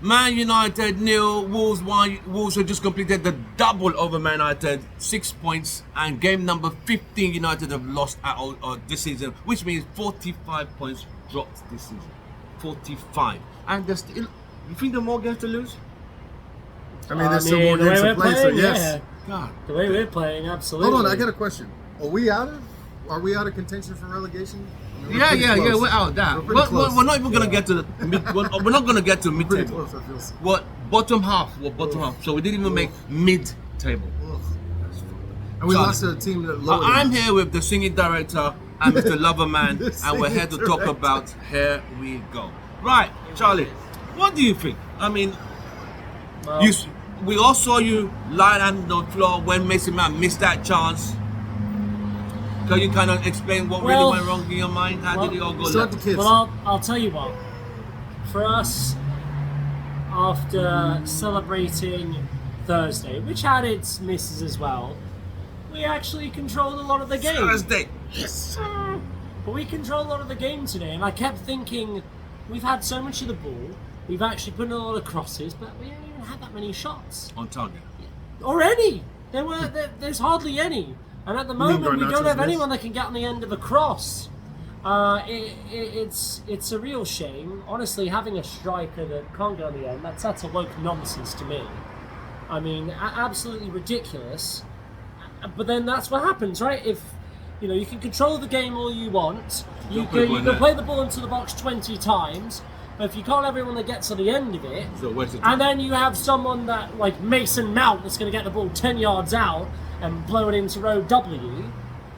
Man United nil, Wolves 1. Wolves have just completed the double over Man United, 6 points, and game number 15 United have lost this season, which means 45 points dropped this season. 45. And there's still, you think there are more games to lose? I mean, there's still more games to play, so yes. Yeah. God. The way we're playing, absolutely. Hold on, I got a question. Are we out of contention for relegation? I mean, Yeah, we're out of that. We're not even gonna get to the mid. We're not gonna get to Pretty mid-table. close, I feel. What bottom half? What bottom half? So we didn't even make mid-table. Ugh. And we So, lost to a team that lower. I'm here with the singing director and Mr. Loverman, and we're here to talk about Here We Go. Right, Charlie, what do you think? I mean, Well, we all saw you lie on the floor when Mason Mount missed that chance. Can you kind of explain what really Well, went wrong in your mind? How did it all go Start the left? kids. Well, I'll tell you what. For us, after celebrating Thursday, which had its misses as well, we actually controlled a lot of the game. Thursday. Yes. But we controlled a lot of the game today, and I kept thinking, we've had so much of the ball, we've actually put in a lot of crosses, but we haven't even had that many shots. On target. Or any. There's hardly any. And at the moment, we don't have anyone that can get on the end of a cross. It's a real shame. Honestly, having a striker that can't get on the end, that's a woke nonsense to me. I mean, absolutely ridiculous. But then that's what happens, right? If you can control the game all you want, you can play the ball into the box 20 times. But if you can't have everyone that gets to the end of it, and then you have someone that like Mason Mount that's going to get the ball 10 yards out and blow it into row W,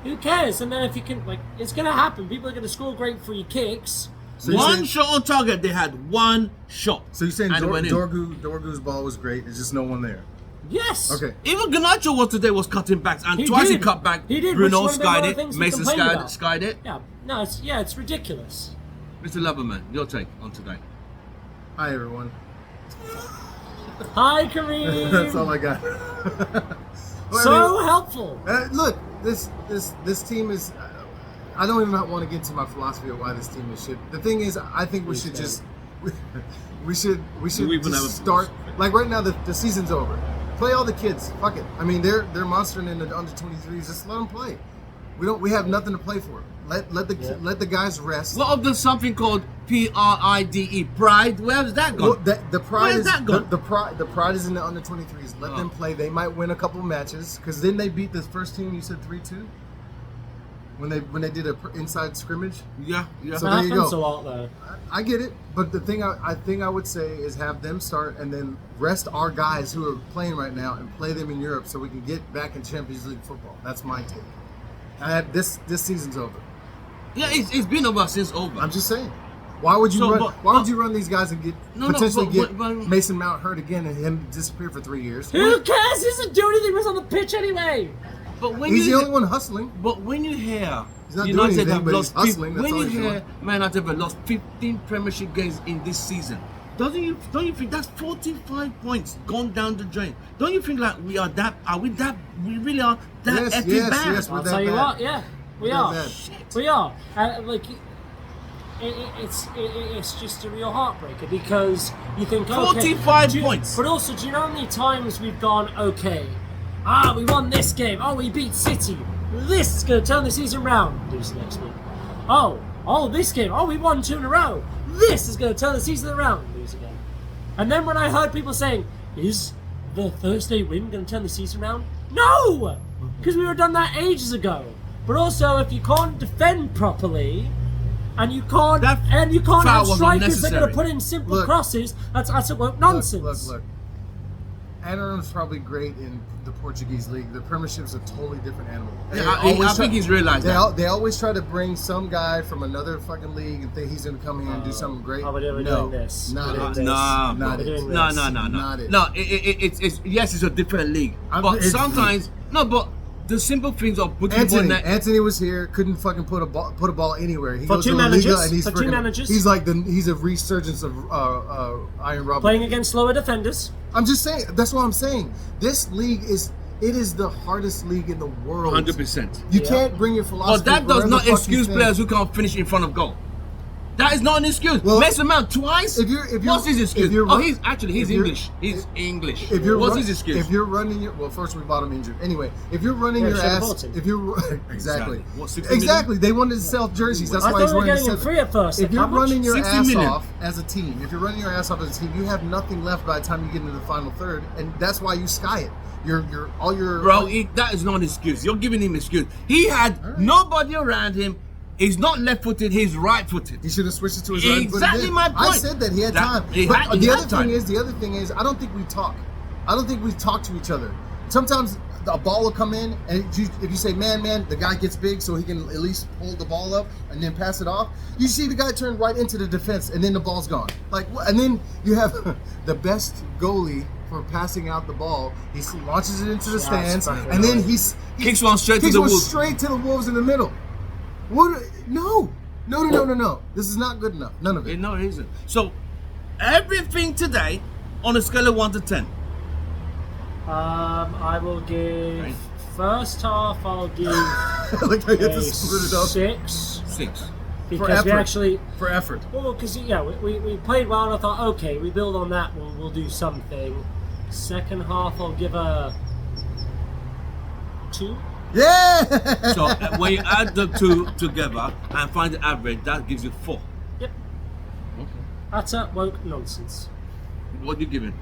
who cares? And then if you can, it's going to happen. People are going to score great free kicks. So One shot on target. They had one shot. So you're saying and it went in. Dorgu's ball was great. There's just no one there. Yes. Okay. Even Garnacho was cutting backs, and twice he cut back. He did. Bruno which one of the other skied it. things we Mason complained about. skied it. Yeah. No. It's ridiculous. Mr. Loverman, your take on today. Hi everyone. Hi, Kareem. That's all I got. Well, So helpful. Look, this team is. I don't even want to get into my philosophy of why this team is shit. The thing is, I think we should just we should even have a- just start like right now. The season's over. Play all the kids. Fuck it. I mean, they're monstering in the under 23s. Just let them play. We have nothing to play for. Let the guys rest. What of the something called PRIDE? Pride? Where's that gone? Well, the pride Where's is that gone? the pride is in the under 23s. Let them play. They might win a couple matches because then they beat the first team. You said 3-2 when they did a inside scrimmage. Yeah. So That there you happens go. a lot, though. I get it, but the thing I would say is have them start and then rest our guys who are playing right now and play them in Europe so we can get back in Champions League football. That's my take. This season's over. Yeah, it's been over since over. I'm just saying. Why would you run these guys and get Mason Mount hurt again and him disappear for 3 years? Who cares? He doesn't do anything. He was on the pitch anyway. But when He's the only one hustling. But when you hear He's not doing United anything, have but lost, he's hustling. That's when all you he's hear doing. Man United have lost 15 Premiership games in this season, don't you think that's 45 points gone down the drain? Don't you think like we really are that Yes, effing yes, bad? yes, we're I'll that tell you bad. what. Yeah, we We're are. that bad. Shit. We are. It's just a real heartbreaker because you think, okay, 45 points. But also, do you know how many times we've gone, okay, we won this game. Oh, we beat City. This is going to turn the season round. Lose the next week. Oh, this game. Oh, we won 2 in a row. This is going to turn the season around. Lose again. And then when I heard people saying, is the Thursday win going to turn the season around? No! Because we would have done that ages ago. But also, if you can't defend properly, and you can't That have foul was strikers that are going to unnecessary. put in simple Look. crosses, that's a woke nonsense. Look. Aaron's probably great in the Portuguese league. The Premiership's a totally different animal. Yeah, I think he's realized that. They always try to bring some guy from another fucking league and think he's going to come here and do something great. we're doing No, this. not We're doing it. this. Nah, Not We're it. doing No, this. Not it. No, it's yes, it's a different league. But it's- sometimes but the simple things of putting the ball in that. Anthony was here, couldn't fucking put a ball anywhere. He For goes two to La Liga managers, and he's for two freaking- managers. He's like he's a resurgence of Iron Robin. Playing against lower defenders. I'm just saying. That's what I'm saying. This league is the hardest league in the world. 100%. You can't bring your philosophy. But that does wherever not the fuck excuse you players think. who can't finish in front of goal. That That is not an excuse. Well, Mason Mount twice. if you're- What's his excuse? if you're Oh, run- he's if you're- English. He's English. If you're What's run- his excuse? If you're running your first we bought him injured. Anyway, if you're running Yeah, your should've ass, bought him. if you're exactly, What, 60 exactly, they wanted to sell jerseys. That's I why thought he's we were running getting him 7. free at first. If Like, you're how much? running your 60 ass million. off as a team, if you're running your ass off as a team, you have nothing left by the time you get into the final third, and that's why you sky it. All your Bro, that is not an excuse. You're giving him an excuse. He had nobody around him. He's not left-footed. He's right-footed. He should have switched it to his right. Exactly my point. I said that he had time. He But had the other time. thing is, I don't think we talk. I don't think we talk to each other. Sometimes a ball will come in, and if you say man, the guy gets big, so he can at least hold the ball up and then pass it off. You see the guy turn right into the defense, and then the ball's gone. And then you have the best goalie for passing out the ball. He launches it into the stands, and then he Kicks one straight to kicks the one Wolves. straight to the Wolves in the middle. What? No. This is not good enough. None of it. No, it isn't. So, everything today on a scale of 1 to 10. I will give Right. first half. I'll give Like I get a to split it up 6 6. because we effort. actually. for effort. Well, because we played well, and I thought, okay, we build on that. We'll do something. Second half, I'll give a 2. Yeah. So, when you add the two together and find the average, that gives you 4. Yep. Okay. Utter woke nonsense. What do you give it?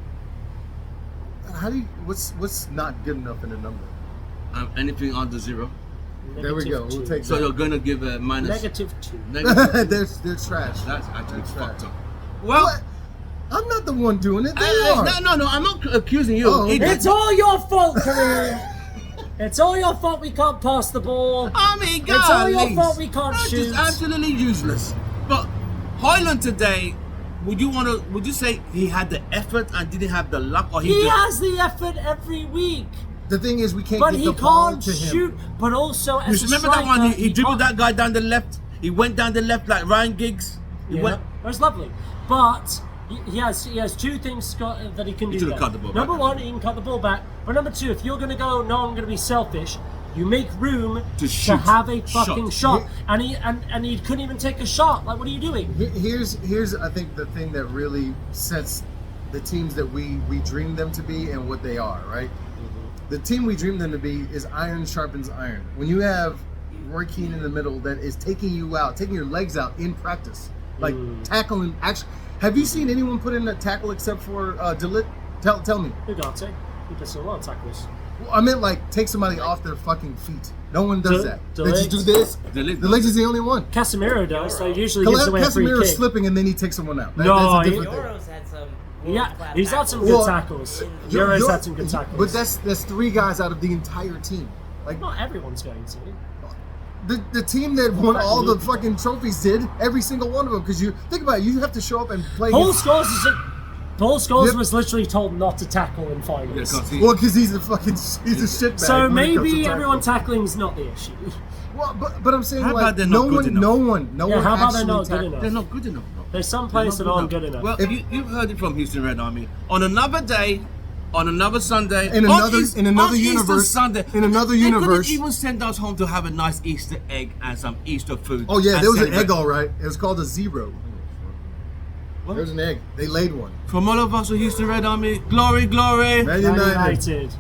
How do you? What's not good enough in a number? Anything under 0? There we go. Negative We'll 2. take So, that. you're going to give a minus. Negative 2. Negative. they're trash. That's actually That's fucked trash. up. Well, What? I'm not the one doing it. They hey, are. no, I'm not accusing you. Oh, okay. It's all your fault, Kareem. It's all your fault we can't pass the ball. I mean, It's all your golly. fault we can't That's shoot. just absolutely useless. But Hoyland today, would you say he had the effort and didn't have the luck, or He just has the effort every week, The thing is, we can't but get he the ball can't to him. shoot. But also, as You a remember that one? striker, He dribbled can't- that guy down the left. He went down the left like Ryan Giggs. He Yeah, went. that was lovely. But he has 2 things, Scott, that he can do. should've there. cut the ball Number back. 1, he can cut the ball back. But number 2, if you're going to go, no, I'm going to be selfish. You make room To to shoot. have a fucking Shot. shot, and he couldn't even take a shot. Like, what are you doing? Here's I think the thing that really sets the teams that we dream them to be and what they are, right? The team we dream them to be is iron sharpens iron. When you have Roy Keane in the middle that is taking you out, taking your legs out in practice, like tackling. Actually, have you seen anyone put in a tackle except for Delit? Tell me. Ugarte, he puts a lot of tackles. Well, I meant like take somebody off their fucking feet. No one does that. De They just do this. Ligt. The legs is the only one. Casemiro does. So he usually gives away a free Casemiro's kick. slipping and then he takes someone out. No, that's a he- different thing. Euros had some. Yeah, he's had some Well, good tackles. You're- Euros had some good tackles. But that's 3 guys out of the entire team. Like not everyone's going to. the team that won all the fucking trophies did every single one of them. Because you think about it, you have to show up and play. Paul against- Scholes Yep. was literally told not to tackle in Yeah, finals. 'cause he- Well, because he's a shitbag. So when it comes to maybe tackling. everyone tackling is not the issue. Well, but I'm saying How like about they're no not good one, enough? no one, no Yeah, one. how about they're actually not good tackled. enough? They're not good enough, bro. There's some players that aren't good enough. Well, you've heard it from Houston Red Army. On another day, on another Sunday, In on another- East- in another on Easter universe- Sunday, in another they universe- couldn't even send us home to have a nice Easter egg and some Easter food. Oh yeah, and there was an celebrate. egg, all right. It was called a zero. What? There was an egg. They laid one. From all of us at Houston Red Army, glory, glory. Man Man United. United.